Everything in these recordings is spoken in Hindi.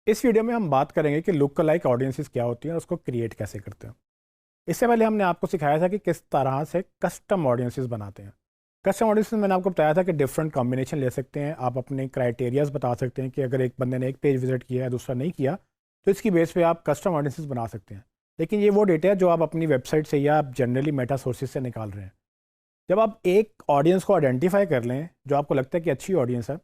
इस वीडियो में हम बात करेंगे कि लुक लाइक ऑडियंसेस क्या होती हैं और उसको क्रिएट कैसे करते हैं। इससे पहले हमने आपको सिखाया था कि किस तरह से कस्टम ऑडियंसेस बनाते हैं। कस्टम ऑडियंसेस मैंने आपको बताया था कि डिफरेंट कॉम्बिनेशन ले सकते हैं, आप अपने क्राइटेरियाज बता सकते हैं कि अगर एक बंदे ने एक पेज विजिट किया है दूसरा नहीं किया तो इसकी बेस पे आप कस्टम ऑडियंसेस बना सकते हैं। लेकिन ये वो डेटा है जो आप अपनी वेबसाइट से या आप जनरली मेटा सोर्सेज से निकाल रहे हैं। जब आप एक ऑडियंस को आइडेंटिफाई कर लें जो आपको लगता है कि अच्छी ऑडियंस है,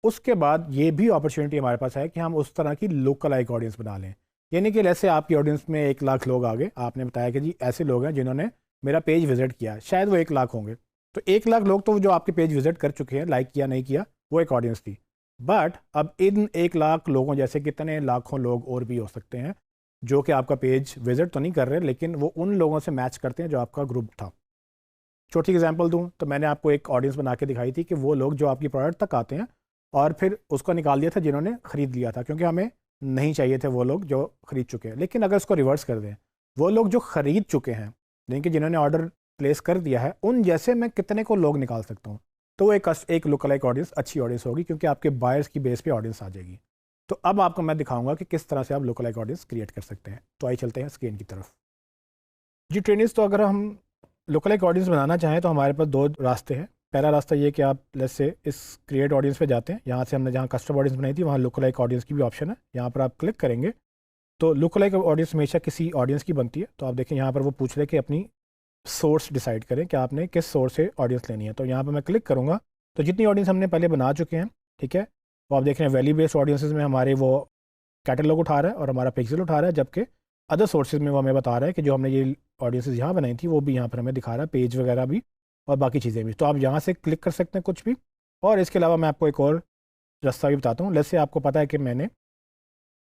उसके बाद ये भी अपॉर्चुनिटी हमारे पास है कि हम उस तरह की लोकल लाइक ऑडियंस बना लें। यानी कि जैसे आपकी ऑडियंस में 1 लाख लोग आ गए, आपने बताया कि जी ऐसे लोग हैं जिन्होंने मेरा पेज विजिट किया, शायद वो 1 लाख होंगे। तो 1 लाख लोग तो जो आपके पेज विजिट कर चुके हैं, लाइक किया नहीं किया, वो एक ऑडियंस थी। बट अब इन 1 लाख लोगों जैसे कितने लाखों लोग और भी हो सकते हैं जो कि आपका पेज विजिट तो नहीं कर रहे, लेकिन वो उन लोगों से मैच करते हैं जो आपका ग्रुप था। छोटी एग्जांपल दूं तो मैंने आपको एक ऑडियंस बना के दिखाई थी कि वो लोग जो आपकी प्रोडक्ट तक आते हैं और फिर उसको निकाल दिया था जिन्होंने ख़रीद लिया था, क्योंकि हमें नहीं चाहिए थे वो लोग जो ख़रीद चुके हैं। लेकिन अगर इसको रिवर्स कर दें, वो लोग जो ख़रीद चुके हैं यानी कि जिन्होंने ऑर्डर प्लेस कर दिया है, उन जैसे मैं कितने को लोग निकाल सकता हूँ, तो वो एक लुक लाइक ऑडियंस अच्छी ऑडियंस होगी, क्योंकि आपके बायर्स की बेस पे ऑडियंस आ जाएगी। तो अब आपको मैं दिखाऊंगा कि किस तरह से आप लुक लाइक ऑडियंस क्रिएट कर सकते हैं। तो आइए चलते हैं स्क्रीन की तरफ। जी ट्रेनिंग्स, तो अगर हम लोकल एक ऑडियंस बनाना चाहें तो हमारे पास दो रास्ते हैं। पहला रास्ता ये कि आप लेट्स से इस क्रिएट ऑडियंस पे जाते हैं, यहाँ से हमने जहाँ कस्टम ऑडियंस बनाई थी वहाँ लुक लाइक ऑडियंस की भी ऑप्शन है, यहाँ पर आप क्लिक करेंगे तो लुक लाइक ऑडियंस हमेशा किसी ऑडियंस की बनती है। तो आप देखें यहाँ पर वो पूछ रहे हैं कि अपनी सोर्स डिसाइड करें कि आपने किस सोर्स से ऑडियंस लेनी है। तो यहाँ पर मैं क्लिक करूँगा तो जितनी ऑडियंस हमने पहले बना चुके हैं, ठीक है, वो आप देख रहे हैं वैल्यू बेस्ड ऑडियंसेस में हमारे वो कैटलॉग उठा रहा है और हमारा पिक्सल उठा रहा है, जबकि अदर सोर्सेज में वो हमें बता रहा है कि जो हमने ये ऑडियंसेस यहाँ बनाई थी वो भी यहाँ पर हमें दिखा रहा है, पेज वगैरह भी और बाकी चीज़ें भी। तो आप यहाँ से क्लिक कर सकते हैं कुछ भी। और इसके अलावा मैं आपको एक और रास्ता भी बताता हूँ। लेट्स से आपको पता है कि मैंने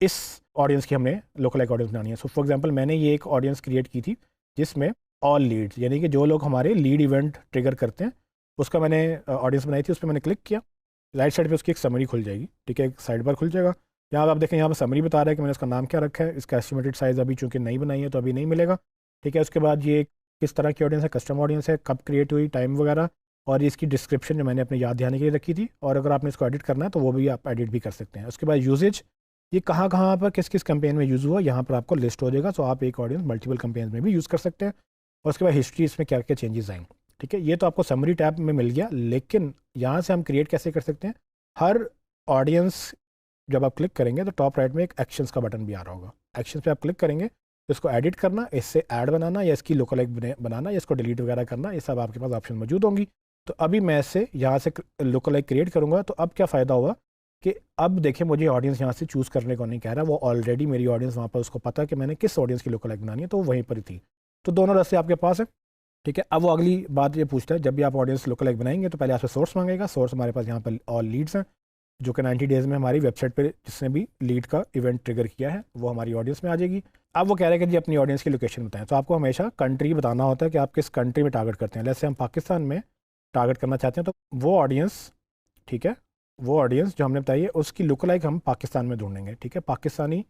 इस ऑडियंस की हमने लोकल एक ऑडियंस बनानी है। सो फॉर एग्जांपल मैंने ये एक ऑडियंस क्रिएट की थी जिसमें ऑल लीड्स, यानी कि जो लोग हमारे लीड इवेंट ट्रिगर करते हैं, उसका मैंने ऑडियंस बनाई थी। उस पर मैंने क्लिक किया, राइट साइड पे उसकी एक समरी खुल जाएगी, ठीक है, एक साइड पर खुल जाएगा। यहाँ पर आप देखें, यहाँ पर समरी बता रहा है कि मैंने इसका नाम क्या रखा है, इसका एस्टिमेटेड साइज़ अभी चूंकि नहीं बनाई है तो अभी नहीं मिलेगा, ठीक है। उसके बाद ये किस तरह की ऑडियंस है, कस्टम ऑडियंस है, कब क्रिएट हुई, टाइम वगैरह, और इसकी डिस्क्रिप्शन जो मैंने अपने याद ध्यान के लिए रखी थी। और अगर आपने इसको एडिट करना है तो वो भी आप एडिट भी कर सकते हैं। उसके बाद यूजेज, ये कहाँ कहाँ पर किस किस कैंपेन में यूज़ हुआ यहाँ पर आपको लिस्ट हो जाएगा। तो आप एक ऑडियंस मल्टीपल कैंपेन में भी यूज़ कर सकते हैं। और उसके बाद हिस्ट्री, इसमें क्या क्या चेंजेस आएंगे, ठीक है। ये तो आपको समरी टैब में मिल गया, लेकिन यहाँ से हम क्रिएट कैसे कर सकते हैं। हर ऑडियंस जब आप क्लिक करेंगे तो टॉप राइट में एक एक्शंस का बटन भी आ रहा होगा। एक्शंस पे आप क्लिक करेंगे तो इसको एडिट करना, इससे ऐड बनाना या इसकी लोकल एक बनाना या इसको डिलीट वगैरह करना, ये सब आपके पास ऑप्शन मौजूद होंगी। तो अभी मैं इससे यहाँ से लोकल एक क्रिएट करूँगा। तो अब क्या फ़ायदा हुआ कि अब देखिए मुझे ऑडियंस यहाँ से चूज़ करने को नहीं कह रहा, वो ऑलरेडी मेरी ऑडियंस वहाँ पर उसको पता है कि मैंने किस ऑडियंस की लोकल एक बनानी है, तो वो वहीं पर ही थी। तो दोनों रास्ते आपके पास है, ठीक है। अब वो अगली बात ये पूछता है, जब भी आप ऑडियंस लोकल एक बनाएंगे तो पहले आपसे सोर्स मांगेगा। सोर्स हमारे पास यहाँ पर ऑल लीड्स हैं, जो कि 90 डेज़ में हमारी वेबसाइट पे जिसने भी लीड का इवेंट ट्रिगर किया है वो हमारी ऑडियंस में आ जाएगी। अब वो कह रहे हैं कि जी अपनी ऑडियंस की लोकेशन बताएं। तो आपको हमेशा कंट्री बताना होता है कि आप किस कंट्री में टारगेट करते हैं। जैसे हम पाकिस्तान में टारगेट करना चाहते हैं तो वो ऑडियंस, ठीक है, वो ऑडियंस जो हमने बताई है उसकी लुक लाइक हम पाकिस्तान में ढूंढेंगे, ठीक है। पाकिस्तानी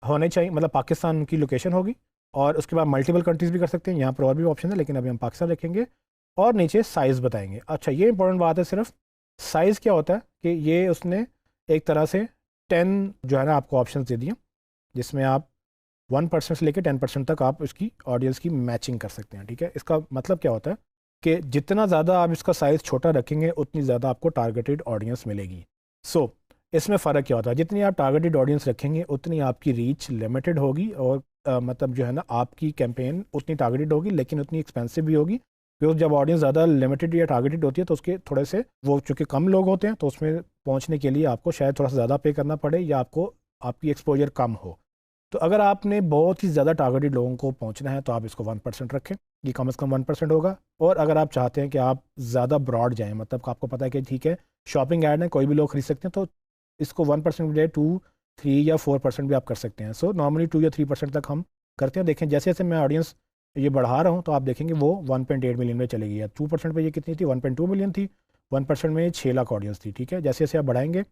होने चाहिए, मतलब पाकिस्तान की लोकेशन होगी। और उसके बाद मल्टीपल कंट्रीज़ भी कर सकते हैं, यहाँ पर और भी ऑप्शन है, लेकिन अभी हम पाकिस्तान रखेंगे। और नीचे साइज़ बताएंगे। अच्छा, ये इंपॉर्टेंट बात है, सिर्फ साइज़ क्या होता है कि ये उसने एक तरह से 10 जो है ना आपको ऑप्शन दे दिए, जिसमें आप 1% से लेकर 10% तक आप इसकी ऑडियंस की मैचिंग कर सकते हैं, ठीक है। इसका मतलब क्या होता है कि जितना ज़्यादा आप इसका साइज़ छोटा रखेंगे उतनी ज़्यादा आपको टारगेटेड ऑडियंस मिलेगी। सो इसमें फ़र्क क्या होता है, जितनी आप टारगेटेड ऑडियंस रखेंगे उतनी आपकी रीच लिमिटेड होगी, और मतलब जो है ना आपकी कैंपेन उतनी टारगेटेड होगी लेकिन उतनी एक्सपेंसिव भी होगी। क्योंकि जब ऑडियंस ज़्यादा लिमिटेड या टारगेटेड होती है तो उसके थोड़े से वो चूँकि कम लोग होते हैं तो उसमें पहुंचने के लिए आपको शायद थोड़ा सा ज़्यादा पे करना पड़े या आपको आपकी एक्सपोजर कम हो। तो अगर आपने बहुत ही ज़्यादा टारगेटेड लोगों को पहुंचना है तो आप इसको 1% रखें, ये कम से कम 1% होगा। और अगर आप चाहते हैं कि आप ज़्यादा ब्रॉड जाएँ, मतलब आपको पता है कि ठीक है शॉपिंग ऐड है, कोई भी लोग खरीद सकते हैं, तो इसको 1% बजाय 2, 3 या 4% भी आप कर सकते हैं। सो नॉर्मली 2 या 3% तक हम करते हैं। देखें जैसे जैसे मैं ऑडियंस ये बढ़ा रहा हूँ तो आप देखेंगे वो 1.8 मिलियन में चलेगी, या 2% पे ये कितनी थी, 1.2 मिलियन थी, 1% में 6 लाख ऑडियंस थी, ठीक है। जैसे जैसे आप बढ़ाएंगे,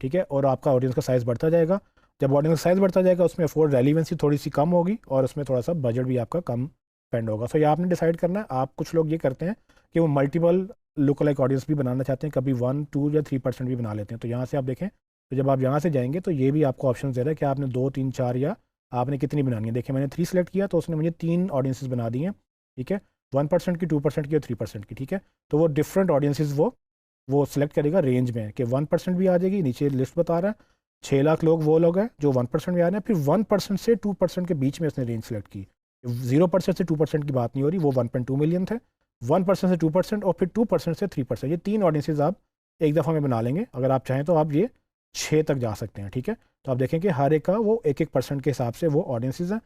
ठीक है, और आपका ऑडियंस का साइज़ बढ़ता जाएगा। जब ऑडियंस का साइज़ बढ़ता जाएगा उसमें अफोर्ड रेलिवेंसी थोड़ी सी कम होगी और उसमें थोड़ा सा बजट भी आपका कम स्पेंड होगा। सो ये आपने डिसाइड करना है। आप कुछ लोग ये करते हैं कि वो मल्टीपल लुक लाइक ऑडियंस भी बनाना चाहते हैं, कभी 1, 2 या 3% भी बना लेते हैं। तो यहाँ से आप देखें तो जब आप यहाँ से जाएंगे तो ये भी आपको ऑप्शन दे रहा है कि आपने 2, 3, 4 या आपने कितनी बनानी है। देखिए मैंने 3 सेलेक्ट किया तो उसने मुझे 3 ऑडियंसेस बना दी हैं, ठीक है, 1% की, 2% की और 3% की, ठीक है। तो वो डिफरेंट ऑडियंसेस वो सिलेक्ट करेगा रेंज में कि 1% भी आ जाएगी, नीचे लिस्ट बता रहा है 6 लाख लोग वो लोग हैं जो 1% में आ रहे हैं, फिर 1% से 2% के बीच में उसने रेंज सेलेक्ट की। 0% से 2% की बात नहीं हो रही, वो 1.2 मिलियन थे, 1% से 2% और फिर 2% से 3%, ये 3 ऑडियंसेस आप एक दफ़ा में बना लेंगे। अगर आप चाहें तो आप ये 6 तक जा सकते हैं, ठीक है। तो आप देखें कि हर एक का वो 1-1% के हिसाब से वो ऑडियंसेस हैं।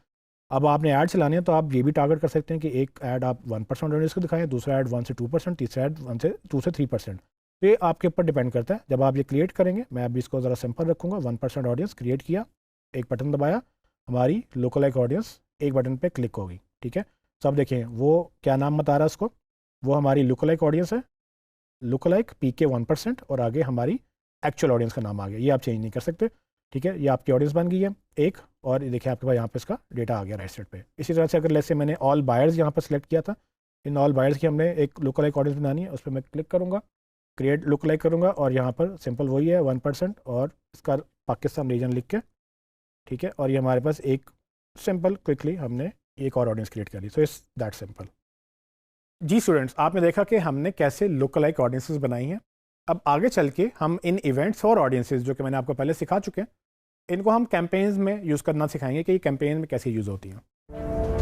अब आपने ऐड चलाने हैं तो आप ये भी टारगेट कर सकते हैं कि एक ऐड आप 1% ऑडियंस को दिखाएं, दूसरा ऐड 1 से 2%, तीसरा ऐड 2 से 3%। तो ये आपके ऊपर डिपेंड करता है। जब आप ये क्रिएट करेंगे, मैं अभी इसको ज़रा सिंपल रखूँगा, 1% ऑडियंस क्रिएट किया, एक बटन दबाया, हमारी लोकलाइक ऑडियंस एक बटन पे क्लिक होगी, ठीक है। तो अब देखें वो क्या नाम बता रहा है उसको, वो हमारी लोकलाइक ऑडियंस है, लुकलाइक PK 1%, और आगे हमारी एक्चुअल ऑडियंस का नाम आ गया, ये आप चेंज नहीं कर सकते, ठीक है। ये आपकी ऑडियंस बन गई है एक, और ये देखिए आपके पास यहाँ पे इसका डेटा आ गया राइट साइड पे। इसी तरह से अगर जैसे मैंने ऑल बायर्स यहाँ पर सेलेक्ट किया था, इन ऑल बायर्स की हमने एक लुकलाइक ऑडियंस बनानी है, उस पर मैं क्लिक करूँगा, क्रिएट लुकलाइक करूँगा, और यहाँ पर सिंपल वही है 1% और इसका पाकिस्तान रीजन लिख के, ठीक है। और ये हमारे पास एक सिंपल क्विकली हमने एक और ऑडियंस क्रिएट कर दी। So it's that simple. जी स्टूडेंट्स, आपने देखा कि हमने कैसे लुक-अलाइक ऑडियंसेस बनाई हैं। अब आगे चल के हम इन इवेंट्स और ऑडियंसेस जो कि मैंने आपको पहले सिखा चुके हैं, इनको हम कैंपेन्स में यूज़ करना सिखाएंगे कि ये कैंपेन में कैसे यूज़ होती हैं।